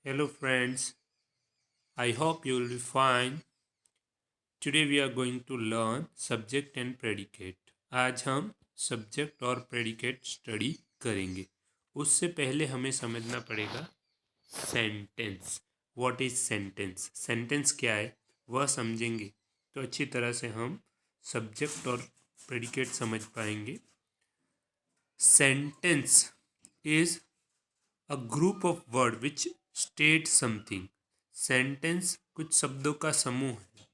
Hello, friends. I hope you will be fine. Today we are going to learn subject and predicate. आज हम subject और predicate study करेंगे. उससे पहले हमें समझना पड़ेगा sentence. What is sentence? Sentence क्या है वह समझेंगे तो अच्छी तरह से हम सब्जेक्ट और प्रेडिकेट समझ पाएंगे. Sentence is a group of word which state something. Sentence कुछ शब्दों का समूह है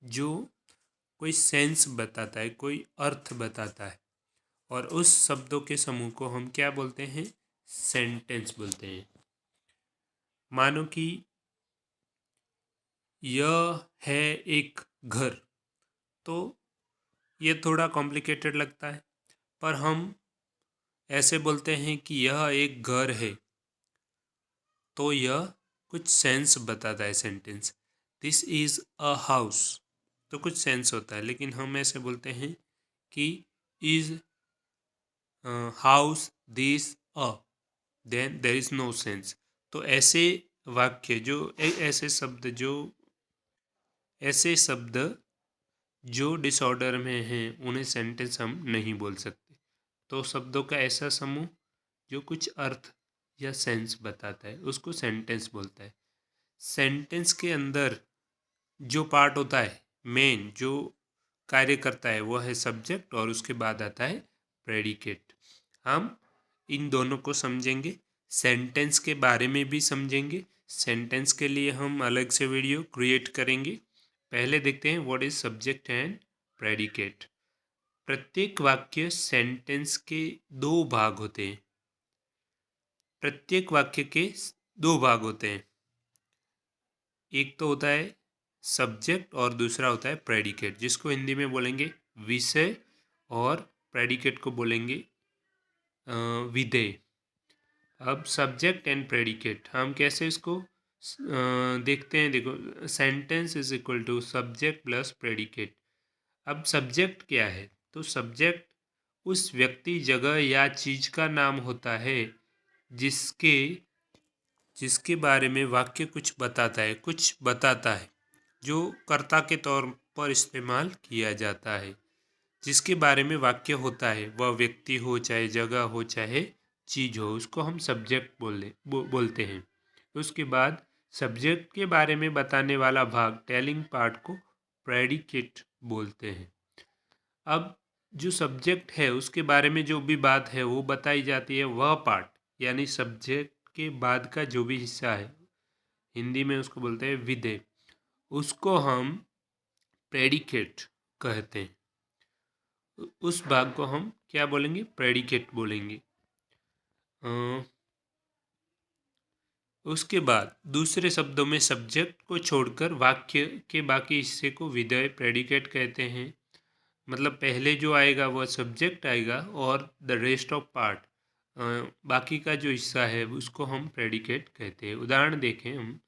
जो कोई सेंस बताता है, कोई अर्थ बताता है, और उस शब्दों के समूह को हम क्या बोलते हैं? सेंटेंस बोलते हैं. मानो कि यह है एक घर, तो ये थोड़ा कॉम्प्लिकेटेड लगता है, पर हम ऐसे बोलते हैं कि यह एक घर है, तो यह कुछ सेंस बताता है. Sentence this is a house, तो कुछ सेंस होता है, लेकिन हम ऐसे बोलते हैं कि is house this a, then there is no sense. तो ऐसे वाक्य जो ऐसे शब्द जो डिसऑर्डर में हैं उन्हें सेंटेंस हम नहीं बोल सकते. तो शब्दों का ऐसा समूह जो कुछ अर्थ या सेंस बताता है उसको सेंटेंस बोलता है. सेंटेंस के अंदर जो पार्ट होता है, मेन जो कार्य करता है, वह है सब्जेक्ट, और उसके बाद आता है प्रेडिकेट. हम इन दोनों को समझेंगे. सेंटेंस के बारे में भी समझेंगे. सेंटेंस के लिए हम अलग से वीडियो क्रिएट करेंगे. पहले देखते हैं what is subject and predicate. प्रत्येक वाक्य सेंटेंस के दो भाग होते हैं. प्रत्येक वाक्य के दो भाग होते हैं. एक तो होता है सब्जेक्ट और दूसरा होता है प्रेडिकेट, जिसको हिंदी में बोलेंगे विषय, और प्रेडिकेट को बोलेंगे विधेय. अब सब्जेक्ट एंड प्रेडिकेट हम कैसे इसको देखते हैं. देखो, sentence is equal to subject plus predicate. अब सब्जेक्ट क्या है? तो सब्जेक्ट उस व्यक्ति, जगह या चीज का नाम होता है जिसके जिसके बारे में वाक्य कुछ बताता है, जो कर्ता के तौर पर इस्तेमाल किया जाता है. जिसके बारे में वाक्य होता है, वह व्यक्ति हो, चाहे जगह हो, चाहे चीज हो, उसको हम सब्जेक्ट बोलते हैं. उसके बाद सब्जेक्ट के बारे में बताने वाला भाग, टेलिंग पार्ट, को प्रेडिकेट बोलते हैं. अब जो सब्जेक्ट है उसके बारे में जो भी बात है वो बताई जाती है, वह पार्ट, यानी सब्जेक्ट के बाद का जो भी हिस्सा है, हिंदी में उसको बोलते हैं विधेय, उसको हम प्रेडिकेट कहते हैं. उस भाग को हम क्या बोलेंगे? प्रेडिकेट बोलेंगे. उसके बाद दूसरे शब्दों में सब्जेक्ट को छोड़कर वाक्य के बाकी हिस्से को विधेय, प्रेडिकेट कहते हैं. मतलब पहले जो आएगा वह सब्जेक्ट आएगा, और द रेस्ट ऑफ पार्ट, बाकी का जो हिस्सा है उसको हम प्रेडिकेट कहते हैं. उदाहरण देखें हम.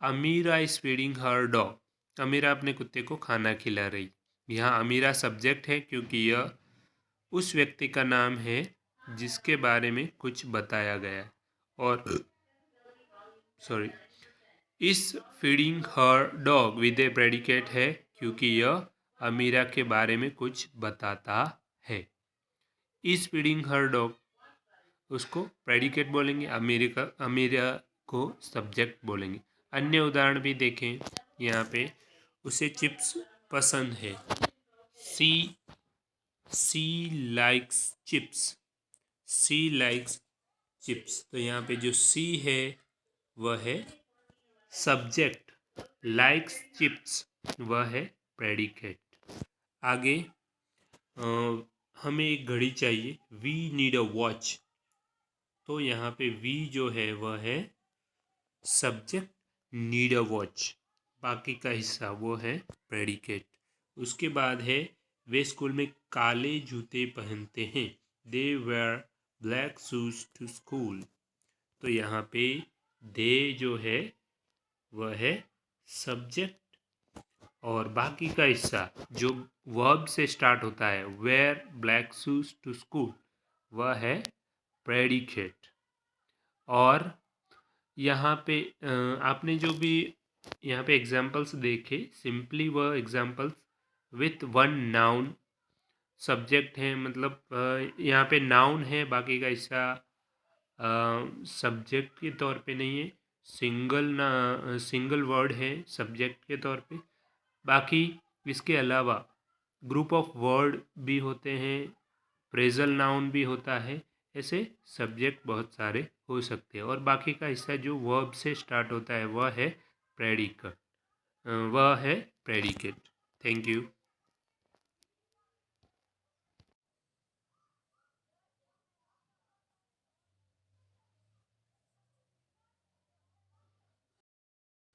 अमीरा इज फीडिंग हर डॉग. अमीरा अपने कुत्ते को खाना खिला रही. यहाँ अमीरा सब्जेक्ट है क्योंकि यह उस व्यक्ति का नाम है जिसके बारे में कुछ बताया गया है. और सॉरी, इस feeding her dog with A predicate है क्योंकि यह अमीरा के बारे में कुछ बताता है. इस फीडिंग हर डॉग, उसको प्रेडिकेट बोलेंगे. अमीरा को सब्जेक्ट बोलेंगे. अन्य उदाहरण भी देखें. यहाँ पे उसे चिप्स पसंद है. सी सी लाइक्स चिप्स. सी लाइक्स चिप्स. तो यहाँ पे जो सी है वह है सब्जेक्ट, लाइक्स चिप्स वह है प्रेडिकेट. आगे हमें एक घड़ी चाहिए. We need a watch. तो यहाँ पे वी जो है वह है सब्जेक्ट, नीड अ वॉच, बाकी का हिस्सा वो है प्रेडिकेट. उसके बाद है वे स्कूल में काले जूते पहनते हैं. They wear black shoes to school. तो यहाँ पे दे जो है वह है सब्जेक्ट, और बाकी का हिस्सा जो वर्ब से स्टार्ट होता है, wear black shoes to school, वह है प्रेडिकेट. और यहाँ पे आपने जो भी यहाँ पे एग्जाम्पल्स देखे, सिंपली वह examples with one noun subject है, मतलब यहाँ पे नाउन है, बाकी का हिस्सा सब्जेक्ट के तौर पे नहीं है, सिंगल वर्ड है सब्जेक्ट के तौर पे। बाकी इसके अलावा ग्रुप ऑफ वर्ड भी होते हैं, फ्रेजल नाउन भी होता है, ऐसे सब्जेक्ट बहुत सारे हो सकते हैं। और बाकी का हिस्सा जो वर्ब से स्टार्ट होता है वह है प्रेडिकेट। Thank you.